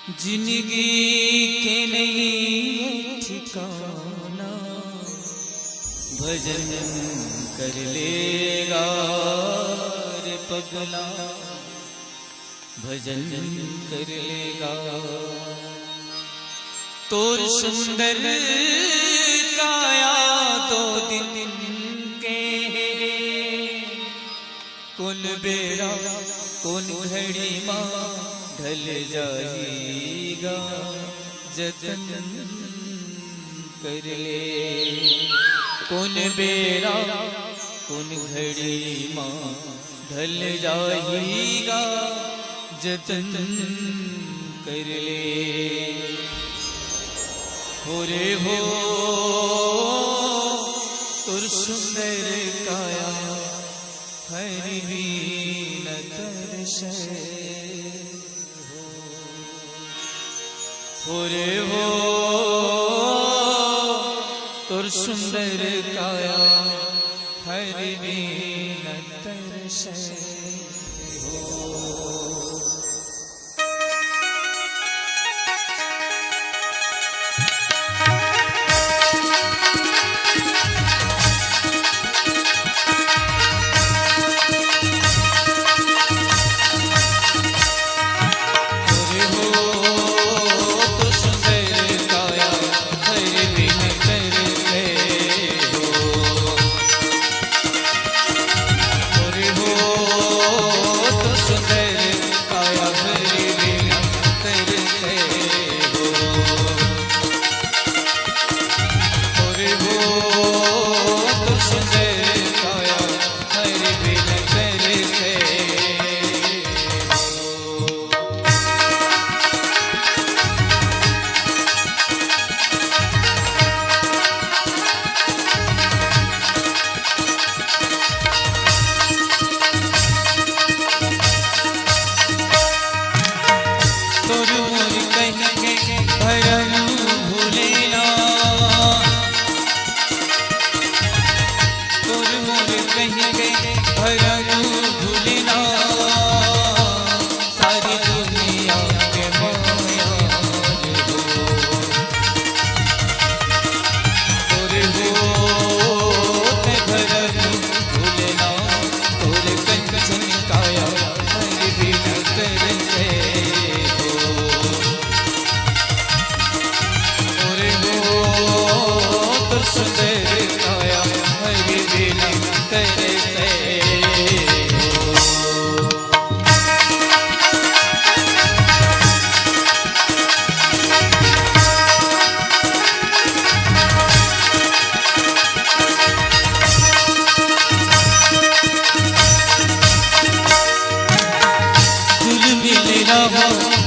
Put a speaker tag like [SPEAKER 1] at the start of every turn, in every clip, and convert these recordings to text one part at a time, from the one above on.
[SPEAKER 1] जिंदगी के नहीं ठिकाना, भजन कर लेगा रे पगला, भजन कर लेगा। तोर सुंदर काया दो दिन के, कौन बेरा कौन घड़ी माँ ढल जाएगा, जतन कर ले। कौन बेरा कौन घड़ी माँ ढल जाएगा, जतन कर ले। हो रे हो तुर सुंदर काया, हरि वीन तरसे हो रे हो तुर सुंदर काया, हरि वीन तरसे हो।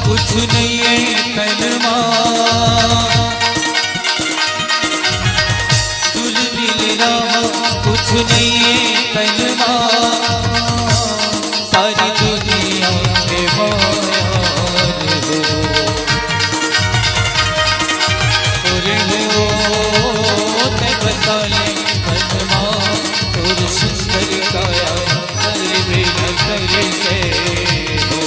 [SPEAKER 1] कुछ नहीं है कलमा, तुल मिलना कुछ नहीं है कलमा, सारी दुनिया में माया हो ते बता ले कलमा, तुर सुंदर काया हरि वीन तरसे हो।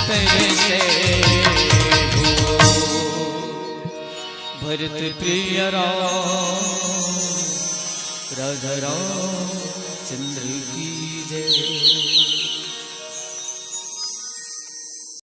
[SPEAKER 1] तरसे हो। भरत प्रिय राम राधा राम चंद्र की जय।